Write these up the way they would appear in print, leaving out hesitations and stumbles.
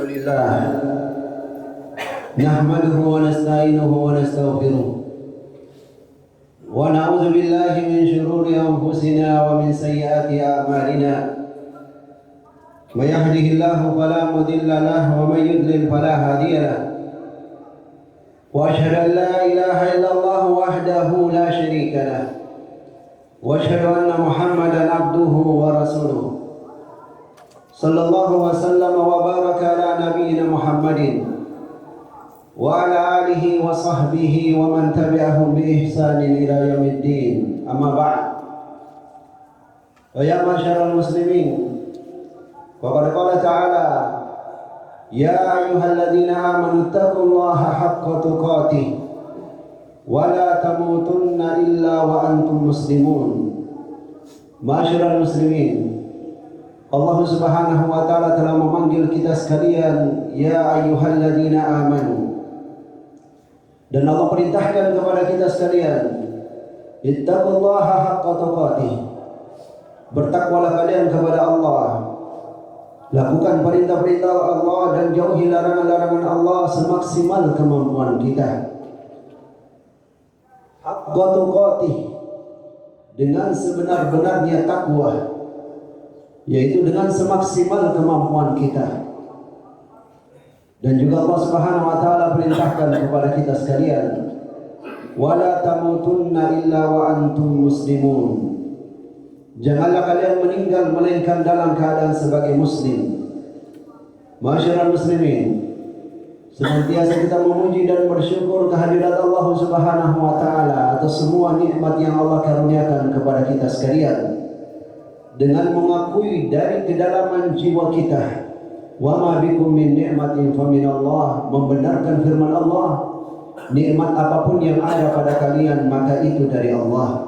لله نحمده ونستعينه ونستغفره ونعوذ بالله من شرور أنفسنا ومن سيئات أعمالنا من يهده الله فلا مضل له ومن يضلل فلا هادي له وأشهد أن لا إله إلا الله وحده لا شريك له وأشهد أن محمدا عبده ورسوله صلى الله وسلم وبارك على نبينا محمد وعلى آله وصحبه ومن تبعهم بإحسان إلى يوم الدين أما بعد فيا معشر المسلمين وقد قال تعالى يا أيها الذين آمنوا اتقوا الله حق تقاته ولا تموتن إلا وأنتم مسلمون. Ma'asyiral muslimin, Allah Subhanahu wa taala telah memanggil kita sekalian ya ayyuhalladzina amanu. Dan Allah perintahkan kepada kita sekalian, ittaqullaha haqqa tuqatih. Bertakwalah kalian kepada Allah. Lakukan perintah-perintah Allah dan jauhi larangan-larangan Allah semaksimal kemampuan kita. Haqqa tuqatih, dengan sebenar-benarnya takwa, yaitu dengan semaksimal kemampuan kita. Dan juga Allah Subhanahu wa taala perintahkan kepada kita sekalian, wala tamutunna illa wa antum muslimun. Janganlah kalian meninggal melainkan dalam keadaan sebagai muslim. Masyarakat muslimin, senantiasa kita memuji dan bersyukur kehadirat Allah Subhanahu wa taala atas semua nikmat yang Allah karuniakan kepada kita sekalian, dengan mengakui dari kedalaman jiwa kita, wa ma bikum min ni'matin fa min Allah, membenarkan firman Allah, nikmat apapun yang ada pada kalian maka itu dari Allah.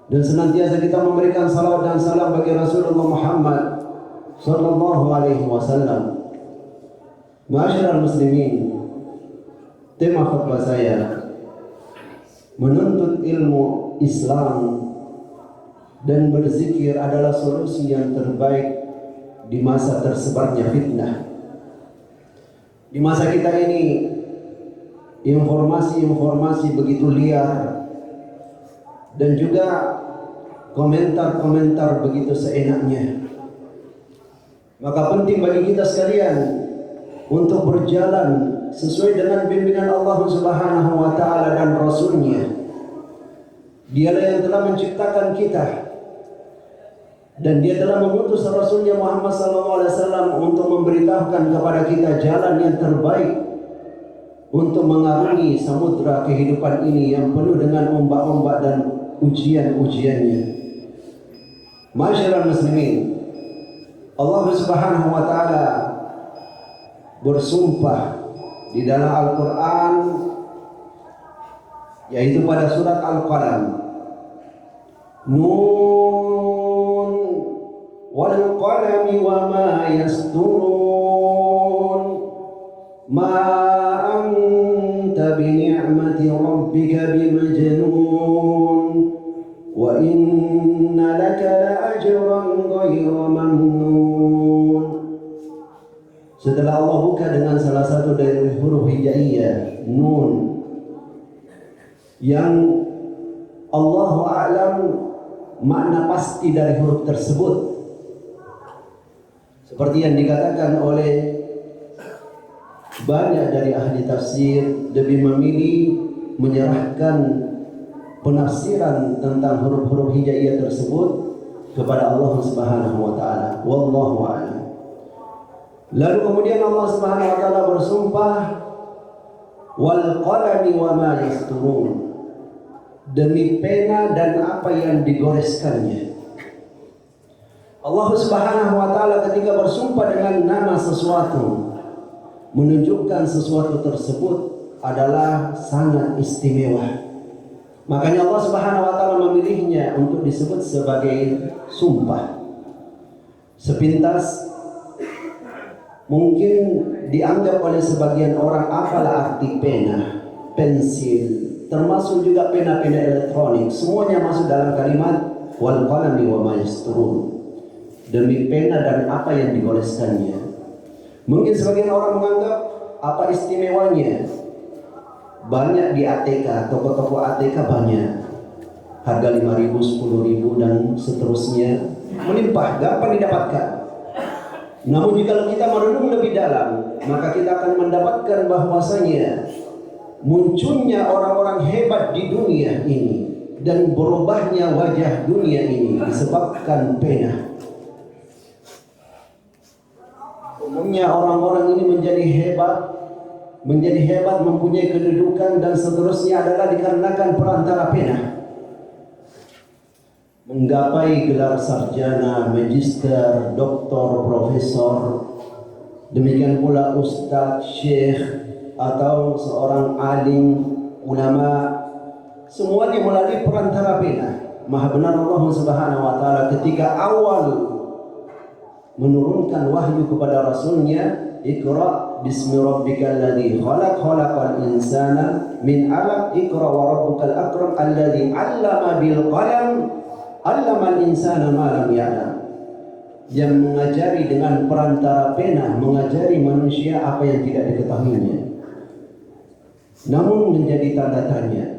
Dan senantiasa kita memberikan salawat dan salam bagi Rasulullah Muhammad sallallahu alaihi wasallam. Ma'asyiral muslimin, tema khutbah saya menuntut ilmu Islam dan berzikir adalah solusi yang terbaik di masa tersebarnya fitnah. Di masa kita ini informasi-informasi begitu liar dan juga komentar-komentar begitu seenaknya. Maka penting bagi kita sekalian untuk berjalan sesuai dengan bimbingan Allah Subhanahu wa taala dan Rasul-Nya. Dialah yang telah menciptakan kita, dan Dia telah mengutus Rasul-Nya Muhammad SAW untuk memberitahukan kepada kita jalan yang terbaik untuk mengarungi samudra kehidupan ini yang penuh dengan ombak-ombak dan ujian-ujiannya. Masyarakat muslimin, Allah Subhanahu wa taala bersumpah di dalam Al-Quran, yaitu pada surat Al-Qalam, Nun wal qalami wa ma yasturun, ma anta bi ni'mati rabbika bimajnun, wa inna laka la ajran ghayra mamnun. Setelah Allah buka dengan salah satu dari huruf hijaiyah, Nun, yang Allahu a'lam makna pasti dari huruf tersebut, seperti yang dikatakan oleh banyak dari ahli tafsir, lebih memilih menyerahkan penafsiran tentang huruf-huruf hijaiyah tersebut kepada Allah Subhanahu wa taala. Wallahu a'lam. Lalu kemudian Allah Subhanahu wa taala bersumpah, wal qalami wa ma yasturun, demi pena dan apa yang digoreskannya. Allah Subhanahu wa taala ketika bersumpah dengan nama sesuatu, menunjukkan sesuatu tersebut adalah sangat istimewa. Makanya Allah Subhanahu wa taala memilihnya untuk disebut sebagai sumpah. Sepintas mungkin dianggap oleh sebagian orang apalah arti pena, pensil, termasuk juga pena-pena elektronik, semuanya masuk dalam kalimat wal qalami wa ma yasturun, demi pena dan apa yang digoreskannya. Mungkin sebagian orang menganggap apa istimewanya? Banyak di ATK, toko-toko ATK banyak. Harga 5.000, 10.000 dan seterusnya, melimpah, gampang didapatkan. Namun jika kita merenung lebih dalam, maka kita akan mendapatkan bahwasanya munculnya orang-orang hebat di dunia ini dan berubahnya wajah dunia ini disebabkan pena. Umumnya orang-orang ini menjadi hebat, mempunyai kedudukan dan seterusnya adalah dikarenakan perantara pena. Menggapai gelar sarjana, magister, doktor, profesor, demikian pula ustadz, syekh, atau seorang alim, ulama, semuanya melalui perantara pena. Maha benar Allah Subhanahu wa taala ketika awal menurunkan wahyu kepada rasulnya, Iqra bismi rabbikal ladzi khalaq, khalaqal insana min 'alaq, Iqra wa rabbukal akram alladzi 'allama bil qalam, 'allamal insana ma lam ya'lam. Yang mengajari dengan perantara pena, mengajari manusia apa yang tidak diketahuinya. Namun menjadi tanda tanya,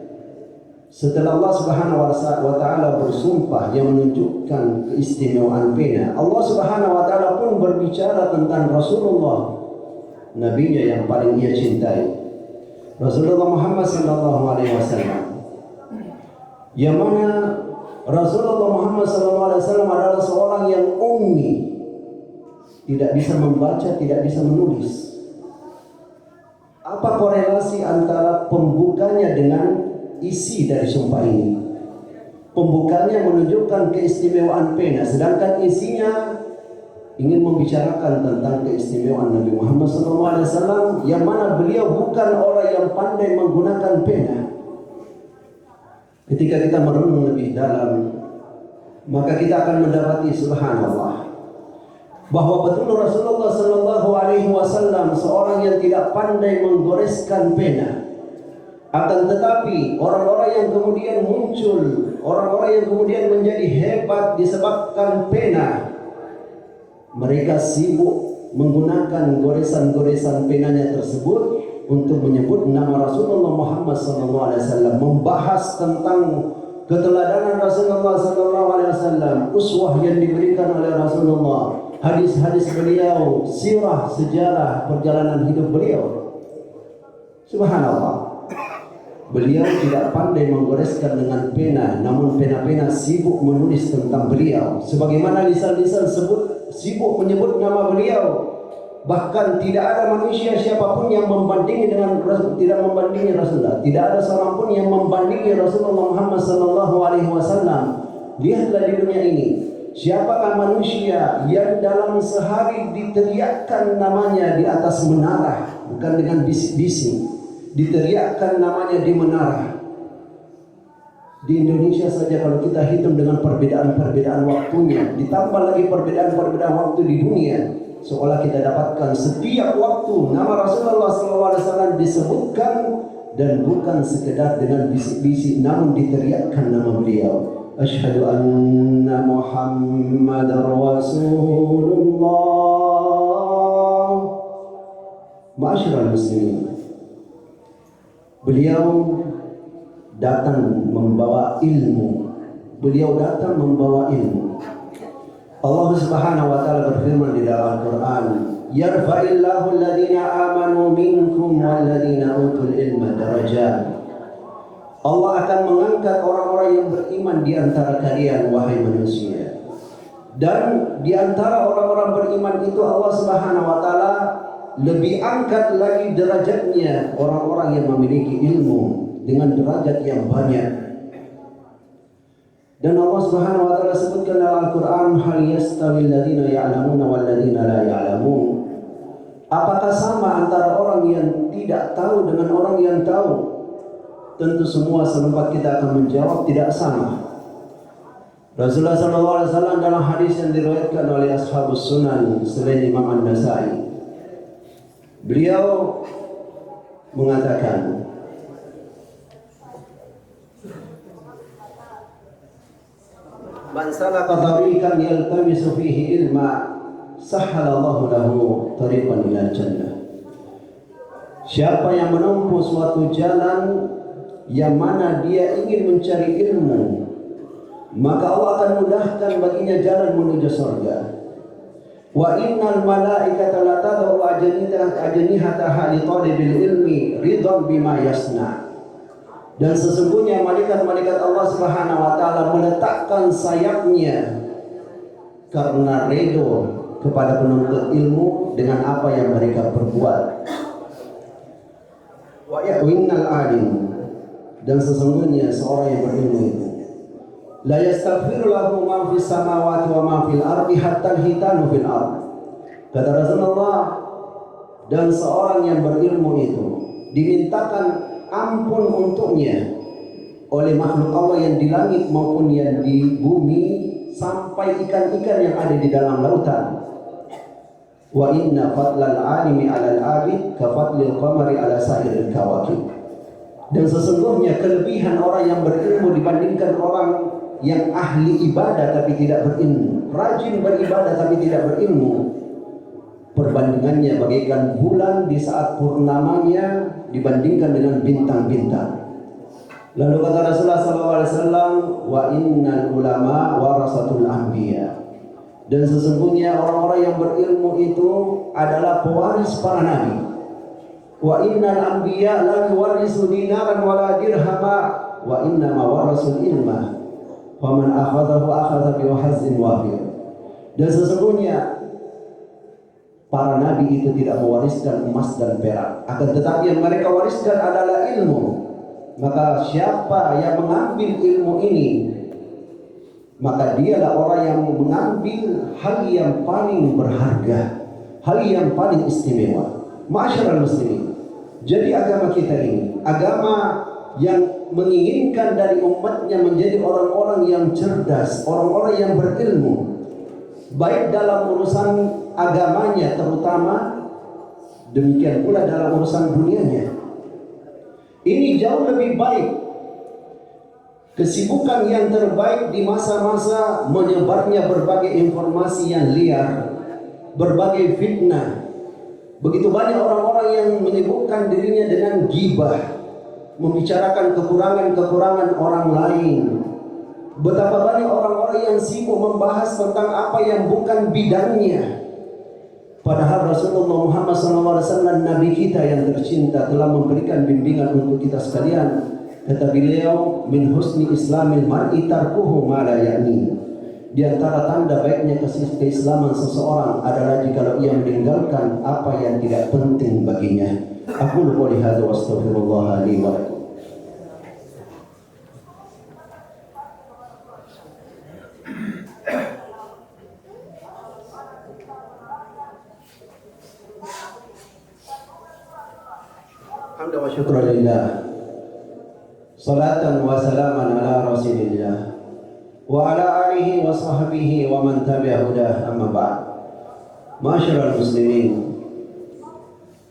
setelah Allah Subhanahu wa taala bersumpah yang menunjukkan keistimewaan pena, Allah Subhanahu wa taala pun berbicara tentang Rasulullah, nabinya yang paling ia cintai, Rasulullah Muhammad sallallahu alaihi wasallam. Yang mana Rasulullah Muhammad sallallahu alaihi wasallam adalah seorang yang ummi, tidak bisa membaca, tidak bisa menulis. Apa korelasi antara pembukanya dengan isi dari sumpah ini? Pembukanya menunjukkan keistimewaan pena, sedangkan isinya ingin membicarakan tentang keistimewaan Nabi Muhammad SAW, yang mana beliau bukan orang yang pandai menggunakan pena. Ketika kita merenung lebih dalam, maka kita akan mendapati subhanallah bahwa betul Rasulullah SAW seorang yang tidak pandai menggoreskan pena. Akan tetapi orang-orang yang kemudian muncul, orang-orang yang kemudian menjadi hebat disebabkan pena, mereka sibuk menggunakan goresan-goresan penanya tersebut untuk menyebut nama Rasulullah Muhammad SAW, membahas tentang keteladanan Rasulullah SAW, uswah yang diberikan oleh Rasulullah, hadis-hadis beliau, sirah, sejarah perjalanan hidup beliau. Subhanallah. Beliau tidak pandai menggoreskan dengan pena, namun pena-pena sibuk menulis tentang beliau. Sebagaimana lisan-lisan sibuk menyebut nama beliau. Bahkan tidak ada manusia siapapun yang membandingi dengan Rasul, tidak membandingi Rasulullah. Tidak ada seorang pun yang membandingi Rasulullah Muhammad SAW. Lihatlah di dunia ini, siapakah manusia yang dalam sehari diteriakkan namanya di atas menara, bukan dengan bisik-bisik, diteriakkan namanya di menara. Di Indonesia saja kalau kita hitung dengan perbedaan-perbedaan waktunya, ditambah lagi perbedaan-perbedaan waktu di dunia, seolah kita dapatkan setiap waktu nama Rasulullah SAW disebutkan, dan bukan sekedar dengan bisik-bisik, namun diteriakkan nama beliau. Asyhadu anna Muhammadar Rasulullah. Ma'asyiral muslimin, beliau datang membawa ilmu. Beliau datang membawa ilmu. Allah Subhanahu wa taala berfirman di dalam Al-Qur'an, "Yarfa'illahu alladhina amanu minkum walladhina utul ilma darajat." Allah akan mengangkat orang-orang yang beriman di antara kalian, wahai manusia. Dan di antara orang-orang beriman itu Allah Subhanahu wa taala lebih angkat lagi derajatnya orang-orang yang memiliki ilmu dengan derajat yang banyak. Dan Allah Subhanahu wa taala sebutkan dalam Al-Qur'an, hal yastawil ladzina ya'lamuna wal ladzina la ya'lamun. Apakah sama antara orang yang tidak tahu dengan orang yang tahu? Tentu semua selempat kita akan menjawab tidak sama. Rasulullah SAW dalam hadis yang diriwayatkan oleh Ashabus Sunan selain Imam An-Nasai, beliau mengatakan, "Man salaka tariqan yaltamisu fihi ilma, sahhalallahu lahu tariqan ilal jannah. Siapa yang menempuh suatu jalan yang mana dia ingin mencari ilmu, maka Allah akan mudahkan baginya jalan menuju surga. Wa innal malaikata la tad'u ajnihataha li talibil ilmi ridwan bima yasna. Dan sesungguhnya malaikat-malaikat Allah Subhanahu wa taala meletakkan sayapnya karena ridho kepada penuntut ilmu dengan apa yang mereka perbuat. Wa innal alim, dan sesungguhnya seorang yang berilmu itu la yastaghfiru lahu ma fis samawati wa ma fil ardi hatta hitanu fil ard. Kata Rasulullah, dan seorang yang berilmu itu dimintakan ampun untuknya oleh makhluk Allah yang di langit maupun yang di bumi, sampai ikan-ikan yang ada di dalam lautan. Wa inna fadlal alimi 'alal 'abid ka fadlil qamari 'ala sa'iril kawakib. Dan sesungguhnya kelebihan orang yang berilmu dibandingkan orang yang ahli ibadah tapi tidak berilmu, rajin beribadah tapi tidak berilmu, perbandingannya bagaikan bulan di saat purnamanya dibandingkan dengan bintang-bintang. Lalu kata Rasulullah SAW, wa innal ulama warasatul anbiya. Dan sesungguhnya orang-orang yang berilmu itu adalah pewaris para nabi. Wa innal anbiya la yuwarrisu dinaran wala dirhama wa innama warasul ilma. Faman akhadahu akhadha bi hazzin wafir. Dan sesungguhnya para nabi itu tidak mewariskan emas dan perak, akan tetapi yang mereka wariskan adalah ilmu. Maka siapa yang mengambil ilmu ini, maka dialah orang yang mengambil hal yang paling berharga, hal yang paling istimewa. Ma'asyiral muslimin, jadi agama kita ini agama yang menginginkan dari umatnya menjadi orang-orang yang cerdas, orang-orang yang berilmu, baik dalam urusan agamanya terutama, demikian pula dalam urusan dunianya. Ini jauh lebih baik. Kesibukan yang terbaik di masa-masa menyebarnya berbagai informasi yang liar, berbagai fitnah. Begitu banyak orang-orang yang menyibukkan dirinya dengan ghibah, membicarakan kekurangan-kekurangan orang lain. Betapa banyak orang-orang yang sibuk membahas tentang apa yang bukan bidangnya. Padahal Rasulullah Muhammad SAW, Nabi kita yang tercinta, telah memberikan bimbingan untuk kita sekalian. Kata beliau, min husni islamil mar'i tarkuhu ma la ya'ni. Di antara tanda baiknya keislaman seseorang adalah jika ia meninggalkan apa yang tidak penting baginya. Aku qouli hadza wa astaghfirullah li wa lakum. Hamdan wa syukran lillah. Salatan wa salaman ala Rasulillah wa ala alihi wa sahbihi wa man tabi'a hudah, amma ba'd. Ma'asyiral muslimin,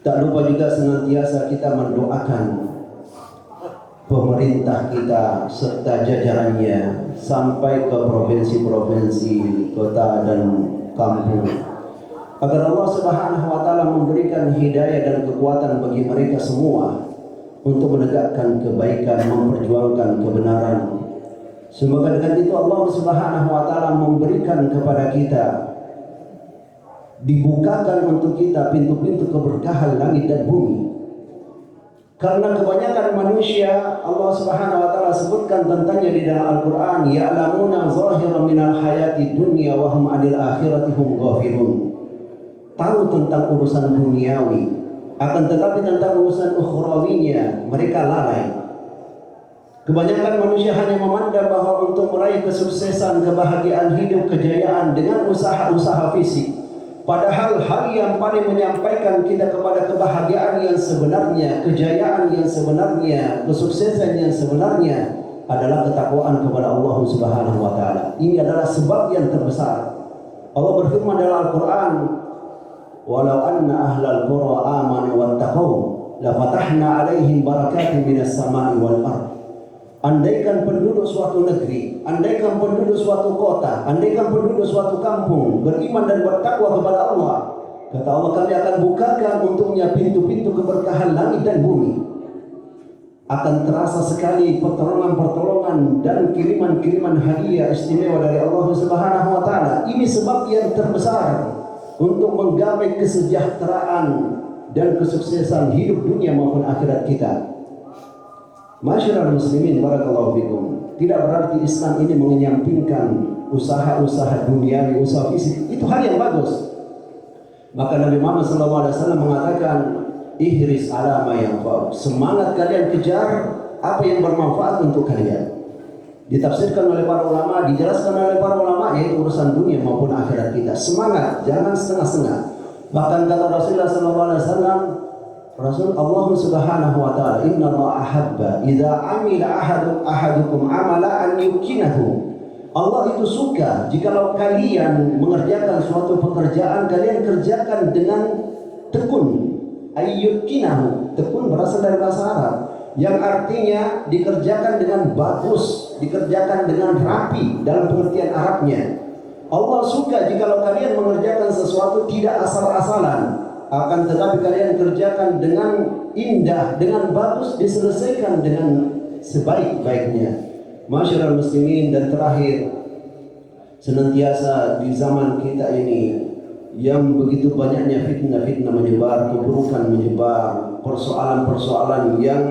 tak lupa juga senantiasa kita mendoakan pemerintah kita serta jajarannya sampai ke provinsi-provinsi, kota dan kampung, agar Allah Subhanahu wa taala memberikan hidayah dan kekuatan bagi mereka semua untuk menegakkan kebaikan, memperjuangkan kebenaran. Semoga dengan itu Allah Subhanahu wa taala memberikan kepada kita, dibukakan untuk kita pintu-pintu keberkahan langit dan bumi. Karena kebanyakan manusia Allah Subhanahu wa taala sebutkan tentangnya di dalam Al-Qur'an, ya'lamuna zahiran minal hayati dunya wa hum 'anil akhirati hum ghafilun. Tahu tentang urusan duniawi, akan tetapi tentang urusan ukhrawinya mereka lalai. Kebanyakan manusia hanya memandang bahwa untuk meraih kesuksesan, kebahagiaan hidup, kejayaan dengan usaha-usaha fisik. Padahal hal yang paling menyampaikan kita kepada kebahagiaan yang sebenarnya, kejayaan yang sebenarnya, kesuksesan yang sebenarnya adalah ketakwaan kepada Allah Subhanahu wa taala. Ini adalah sebab yang terbesar. Allah berfirman dalam Al-Qur'an, "Walau anna ahlal qura amanu wattaqau la fatahna 'alaihim barakatin minas sama'i wal ardh." Andaikan penduduk suatu negeri, andaikan penduduk suatu kota, andaikan penduduk suatu kampung beriman dan bertakwa kepada Allah, kata Allah, kami akan bukakan untuknya pintu-pintu keberkahan langit dan bumi. Akan terasa sekali pertolongan-pertolongan dan kiriman-kiriman hadiah istimewa dari Allah Subhanahu wa taala. Ini sebab yang terbesar untuk menggapai kesejahteraan dan kesuksesan hidup dunia maupun akhirat kita. Masyarakat muslimin barakallahu fikum. Tidak berarti Islam ini menyampingkan usaha-usaha duniawi, usaha fisik. Itu hal yang bagus. Maka Nabi Muhammad SAW mengatakan, ihris ala ma yanfa'uk. Semangat kalian kejar apa yang bermanfaat untuk kalian. Ditafsirkan oleh para ulama, dijelaskan oleh para ulama, yaitu urusan dunia maupun akhirat kita. Semangat, jangan setengah-setengah. Bahkan kata Rasulullah SAW, Rasul Allah Subhanahu wa taala, inna Allah ahabba idza amila ahadukum amala an yukinahu. Allah itu suka jikalau kalian mengerjakan suatu pekerjaan, kalian kerjakan dengan tekun. Ayyukinahu, tekun berasal dari bahasa Arab yang artinya dikerjakan dengan bagus, dikerjakan dengan rapi dalam pengertian Arabnya. Allah suka jikalau kalian mengerjakan sesuatu tidak asal-asalan, akan tetapi kalian kerjakan dengan indah, dengan bagus, diselesaikan dengan sebaik-baiknya. Masyarakat muslimin, dan terakhir, senantiasa di zaman kita ini yang begitu banyaknya fitnah-fitnah menyebar, keburukan menyebar, persoalan-persoalan yang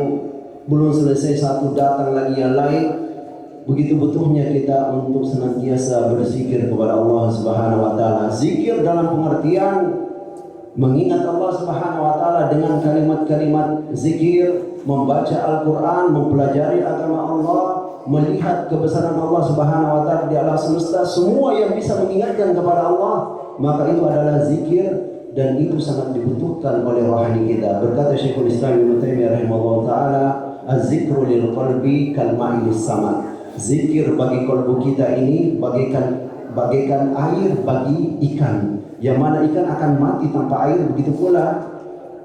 belum selesai satu datang lagi yang lain. Begitu butuhnya kita untuk senantiasa berzikir kepada Allah Subhanahu wa taala. Zikir dalam pengertian mengingat Allah Subhanahu wa taala dengan kalimat-kalimat zikir, membaca Al-Qur'an, mempelajari agama Allah, melihat kebesaran Allah Subhanahu wa taala di alam semesta, semua yang bisa mengingatkan kepada Allah, maka itu adalah zikir, dan itu sangat dibutuhkan oleh rohani kita. Berkata Syekhul Islam Ibnu Taimiyah rahimahullah taala, az-zikru lil qalbi kal ma'i lis sama. Zikir bagi kalbu kita ini bagaikan air bagi ikan. Yang mana ikan akan mati tanpa air, begitu pula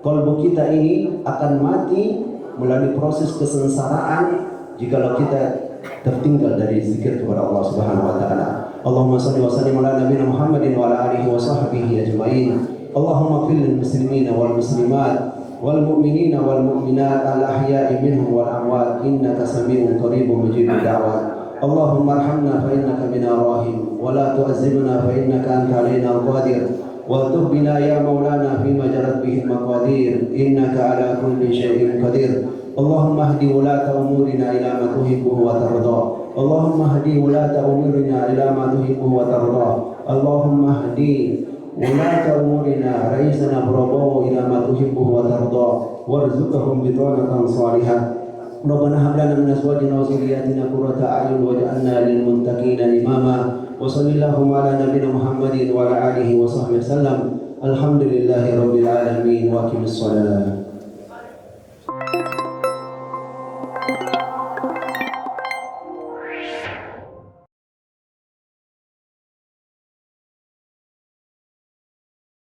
kalbu kita ini akan mati melalui proses kesengsaraan jikalau kita tertinggal dari zikir kepada Allah Subhanahu wa taala. Allahumma shalli wa sallim ala nabiyina Muhammadin wa ala alihi wa sahbihi ajma'in. Allahumma fil lil muslimina wal muslimat wal mu'minina wal mu'minat al ahya'i minhum wal amwat innaka samii'un qaribun mujibud da'wat. Allahumma arhamna fa innaka bina rahim wa la tu'azzibna fa innaka anta alaina qadir wa tub bina ya maulana fima jarat bihi maqadir innaka ala kulli syai'in qadir. Allahumma hdi wulata umurina ila ma tuhibbu wa tarda. Allahumma hdi wulata umurina ila ma tuhibbu wa tarda. Allahumma hdi wulata umurina raisana Prabowo ila ma tuhibbu wa tarda warzuqhum bitanatan salihah. Rabbana hab lana min azwajina wa dhurriyyatina qurrata a'yun waj'alna lil muttaqina imama. Wa sallallahu ala nabiyyina Muhammadin wa ala alihi wa sahbihi wasallam. Alhamdulillahi rabbil alamin wa aqimis shalah.